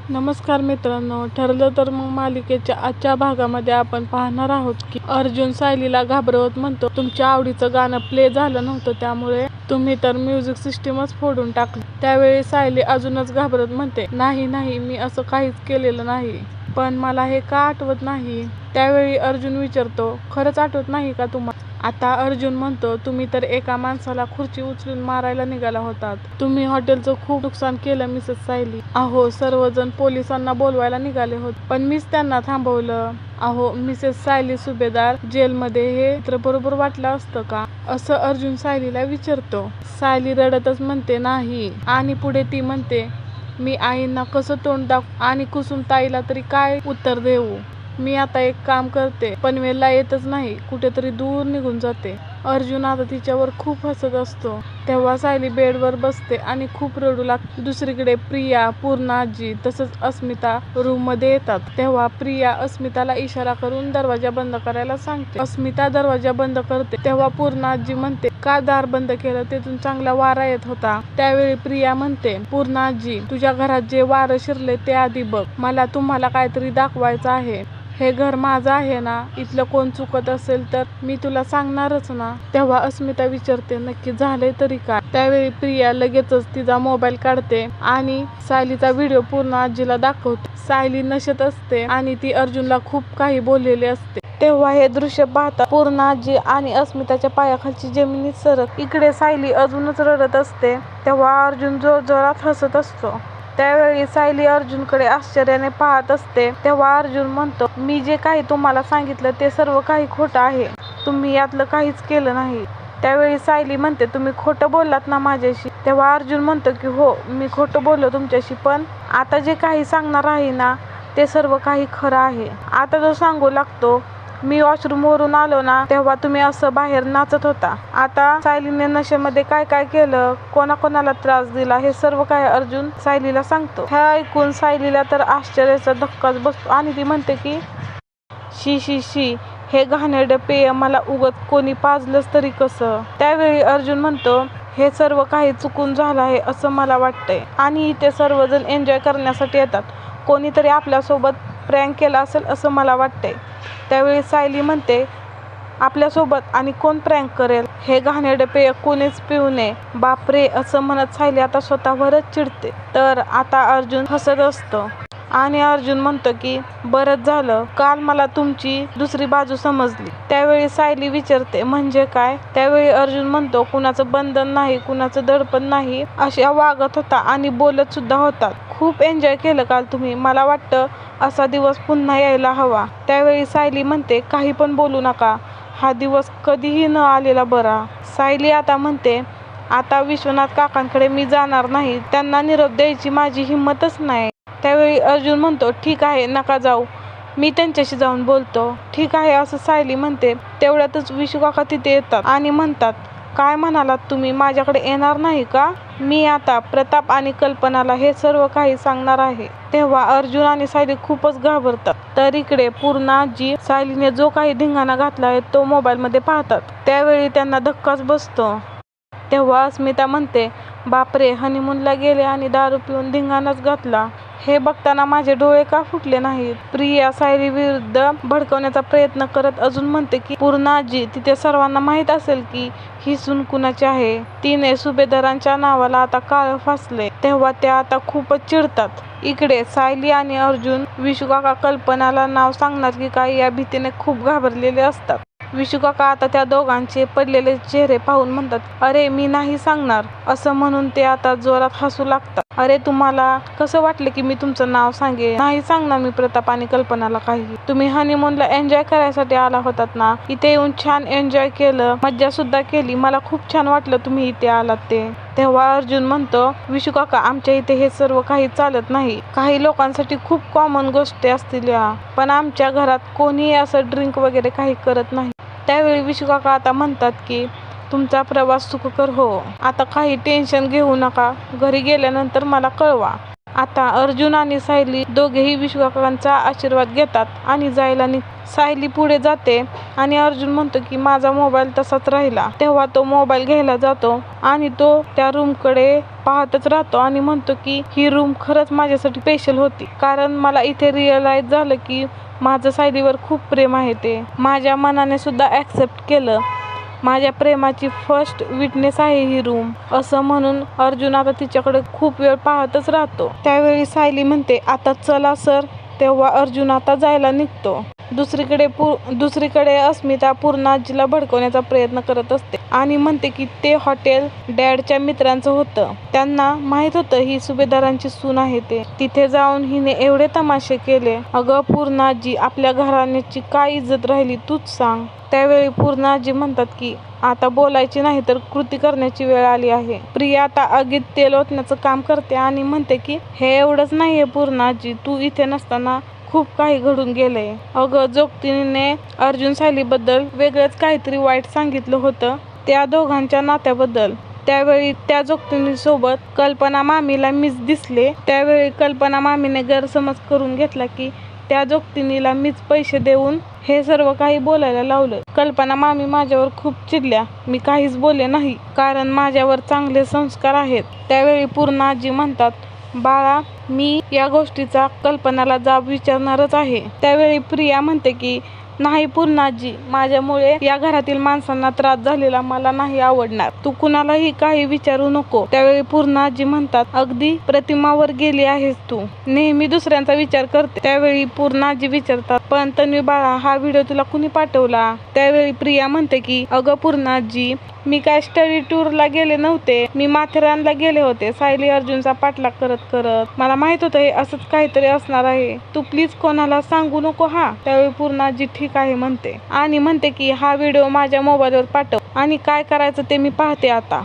नमस्कार मित्रांनो, ठरलं तर मग मालिकेच्या आजच्या भागामध्ये आपण पाहणार आहोत की अर्जुन सायलीला घाबरवत म्हणतो, तुमच्या आवडीचं गाणं प्ले झालं नव्हतं त्यामुळे तुम्ही तर म्युझिक सिस्टीमच फोडून टाकली. त्यावेळी सायली अजूनच घाबरत म्हणते, नाही नाही, मी असं काहीच केलेलं नाही, पण मला हे का आठवत नाही. त्यावेळी अर्जुन विचारतो, खरंच आठवत नाही का तुम्हाला? आता अर्जुन म्हणतो, तुम्ही तर एका माणसाला खुर्ची उचलून मारायला निघाला होतात. तुम्ही हॉटेलचं खूप नुकसान केलं मिसेस सायली. अहो, सर्वजण पोलिसांना बोलवायला निघाले होते, पण मीच त्यांना थांबवलं. अहो मिसेस सायली सुभेदार जेलमध्ये हे चित्र बरोबर वाटलं असतं का, असं अर्जुन सायलीला विचारतो. सायली रडतच म्हणते नाही, आणि पुढे ती म्हणते, मी आईंना कसं तोंड दाखवू आणि कुसुम ताईला तरी काय उत्तर देऊ. मी आता एक काम करते, पनवेलला येतच नाही, कुठेतरी दूर निघून जाते. अर्जुन आता तिच्यावर खूप हसत असतो. तेव्हा सायली बेडवर बसते आणि खूप रडू लागते. दुसरीकडे प्रिया, पूर्णा आजी तसंच अस्मिता रूम मध्ये येतात. तेव्हा प्रिया अस्मिताला इशारा करून दरवाजा बंद करायला सांगते. अस्मिता दरवाजा बंद करते तेव्हा पूर्णा आजी म्हणते, का दार बंद केलं, तिथून चांगला वारा येत होता. त्यावेळी प्रिया म्हणते, पूर्णा आजी, तुझ्या घरात जे वारं शिरले ते आधी बघ, मला तुम्हाला काहीतरी दाखवायचं आहे. हे घर माझं आहे ना, इथलं कोण चुकत असेल तर मी तुला सांगणारच ना. तेव्हा अस्मिता विचारते, नक्की झालंय तरी काय. त्यावेळी प्रिया लगेचच तिचा मोबाईल काढते आणि सायलीचा व्हिडिओ पूर्ण आजीला दाखवते. सायली नशेत असते आणि ती अर्जुनला खूप काही बोललेली असते. तेव्हा हे दृश्य पाहता पूर्ण आजी आणि अस्मिताच्या पायाखालची जमिनीत सरक. इकडे सायली अजूनच रडत असते. तेव्हा अर्जुन जोरजोरात हसत असतो. त्यावेळी सायली अर्जुनकडे आश्चर्याने पाहत असते. तेव्हा अर्जुन म्हणतो, मी जे काही तुम्हाला सांगितलं ते सर्व काही खोटं आहे, तुम्ही यातलं काहीच केलं नाही. त्यावेळी सायली म्हणते, तुम्ही खोटं बोललात ना माझ्याशी. तेव्हा अर्जुन म्हणतो की हो, मी खोटं बोललो तुमच्याशी, पण आता जे काही सांगणार आहे ना ते सर्व काही खरं आहे. आता जो सांगू लागतो, मी वॉशरूम वरून आलो ना तेव्हा तुम्ही असं बाहेर नाचत होता. आता सायलीने नशेमध्ये काय काय केलं, कोणाकोणाला त्रास दिला, हे सर्व काय अर्जुन सायलीला सांगतो. हे ऐकून सायलीला तर आश्चर्याचा धक्काच बसतो आणि ती म्हणते की शी शी शी, हे घाणेरडं पेय मला उगत कोणी पाजलंच तरी कसं. त्यावेळी अर्जुन म्हणतो, हे सर्व काही चुकून झालं आहे असं मला वाटतंय आणि इथे सर्वजण एन्जॉय करण्यासाठी येतात. कोणीतरी आपल्यासोबत प्रँक केला असेल असं मला वाटतंय. त्यावेळी सायली म्हणते, आपल्यासोबत आणि कोण प्रँक करेल, हे घाणेरडं पेय कोणीच पिऊ नये. बापरे, असं म्हणत सायली आता स्वतःवरच चिडते. तर आता अर्जुन हसत असतो आणि अर्जुन म्हणतो की बरंच झालं, काल मला तुमची दुसरी बाजू समजली. त्यावेळी सायली विचारते, म्हणजे काय. त्यावेळी अर्जुन म्हणतो, कुणाचं बंधन नाही, कुणाचं दडपण नाही, अशा वागत होता आणि बोलत सुद्धा होता. खूप एन्जॉय केलं काल तुम्ही, मला वाटतं असा दिवस पुन्हा यायला हवा. त्यावेळी सायली म्हणते, काही पण बोलू नका, हा दिवस कधीही न आलेला बरा. सायली आता म्हणते, आता विश्वनाथ काकांकडे मी जाणार नाही, त्यांना निरोप द्यायची माझी हिंमतच नाही. त्यावेळी अर्जुन म्हणतो, ठीक आहे, नका जाऊ, मी त्यांच्याशी जाऊन बोलतो. ठीक आहे असं सायली म्हणते. तेवढ्यातच विशू काका तिथे येतात आणि म्हणतात, काय म्हणालात तुम्ही, माझ्याकडे येणार नाही का. मी आता प्रताप आणि कल्पनाला हे सर्व काही सांगणार आहे. तेव्हा अर्जुन आणि सायली खूपच घाबरतात. तर इकडे पूर्णा आजी सायलीने जो काही धिंगाणा घातला आहे तो मोबाईल मध्ये पाहतात. त्यावेळी त्यांना धक्काच बसतो. तेव्हा अस्मिता म्हणते, बापरे, हनीमूनला गेले आणि दारू पिऊन धिंगाणाच घातला, हे बघताना माझे डोळे का फुटले नाहीत. प्रिया सायली विरुद्ध भडकवण्याचा प्रयत्न करत अजून म्हणते की पूर्णा आजी, तिथे सर्वांना माहीत असेल की ही सून कुणाची आहे. तिने सुभेदारांच्या नावाला आता काळं फासले. तेव्हा त्या आता खूपच चिडतात. इकडे सायली आणि अर्जुन विशू काका कल्पनाला नाव सांगणार की काय या भीतीने खूप घाबरलेले असतात. विशू काका आता त्या दोघांचे पडलेले चेहरे पाहून म्हणतात, अरे मी नाही सांगणार, असं म्हणून ते आता जोरात हसू लागतात. अरे तुम्हाला कसं वाटलं की मी तुमचं नाव सांगेन, नाही सांगणार मी प्रताप आणि कल्पनाला काही. तुम्ही हनीमूनला एन्जॉय करायसाठी आला होतात ना, इथे येऊन छान एन्जॉय केलं, मज्जा सुद्धा केली, मला खूप छान वाटलं तुम्ही इथे आलात ते. तेव्हा अर्जुन म्हणतो, विशू काका, आमच्या इथे हे सर्व काही चालत नाही, काही लोकांसाठी खूप कॉमन गोष्टी असतील या, पण आमच्या घरात कोणीही असं ड्रिंक वगैरे काही करत नाही. त्यावेळी विशू काका आता म्हणतात की तुमचा प्रवास सुखकर हो, आता काही टेन्शन घेऊ नका, घरी गेल्यानंतर मला कळवा. आता अर्जुन आणि सायली दोघेही विश्वकाकांचा आशीर्वाद घेतात आणि जायला सायली पुढे जाते आणि अर्जुन म्हणतो की माझा मोबाईल तसाच राहिला. तेव्हा तो मोबाईल घ्यायला जातो आणि तो त्या रूमकडे पाहतच राहतो आणि म्हणतो की ही रूम खरंच माझ्यासाठी स्पेशल होती, कारण मला इथे रिअलाइज झालं की माझं सायलीवर खूप प्रेम आहे. ते माझ्या मनाने सुद्धा ॲक्सेप्ट केलं. माझ्या प्रेमाची फर्स्ट विटनेस आहे ही रूम, असं म्हणून अर्जुन आता तिच्याकडे खूप वेळ पाहतच राहतो. त्यावेळी सायली म्हणते आता चला सर. तेव्हा अर्जुन आता जायला निघतो. दुसरीकडे अस्मिता पूर्ण आजीला भडकवण्याचा प्रयत्न करत असते आणि म्हणते की ते हॉटेल डॅडच्या मित्रांचं होतं. त्यांना माहित होतं ही सुभेदारांची सून आहे. तिथे जाऊन हिने एवढे तमाशे केले. अगं पूर्ण आजी, आपल्या घराण्याची काय इज्जत राहिली तूच सांग. त्यावेळी पूर्ण आजी म्हणतात की आता बोलायची नाही तर कृती करण्याची वेळ आली आहे. प्रिया आता आगीत तेल ओतण्याचं काम करते आणि म्हणते की हे एवढंच नाहीये पूर्ण आजी, तू इथे नसताना खूप काही घडून गेलंय. अगं जोगतीने अर्जुन सायलीबद्दल वेगळंच काहीतरी वाईट सांगितलं होतं, त्या दोघांच्या नात्याबद्दल. त्यावेळी त्या जोगतींसोबत कल्पना मामीला मीच दिसले. त्यावेळी कल्पना मामीने गैरसमज करून घेतला की त्या जोगतीनीला मीच पैसे देऊन हे सर्व काही बोलायला लावलं. कल्पना मामी माझ्यावर खूप चिडल्या. मी काहीच बोलले नाही, कारण माझ्यावर चांगले संस्कार आहेत. त्यावेळी पूर्ण आजी म्हणतात बाळा, मी या गोष्टीचा कल्पनाला जाब विचारणारच आहे. त्यावेळी प्रिया म्हणते की नाही पूर्ण आजी, माझ्यामुळे या घरातील माणसांना त्रास झालेला मला नाही आवडणार. तू कुणालाही काही विचारू नको. त्यावेळी पूर्ण आजी म्हणतात अगदी प्रतिमावर गेली आहेस तू, नेहमी दुसऱ्यांचा विचार करते. त्यावेळी पूर्ण आजी विचारतात पण तन्वी बाळा, हा व्हिडिओ तुला कुणी पाठवला? त्यावेळी प्रिया म्हणते की अगं पूर्ण आजी, मी काय स्टडी टूरला गेले नव्हते, मी माथेरानला गेले होते सायली अर्जुनचा पाठलाग करत करत. मला माहित होतं हे असंच काहीतरी असणार आहे. तू प्लीज कोणाला सांगू नको हा. त्यावेळी पूर्ण आजी ठीक आहे म्हणते आणि म्हणते की हा व्हिडिओ माझ्या मोबाईलवर पाठव आणि काय करायचं ते मी पाहते आता.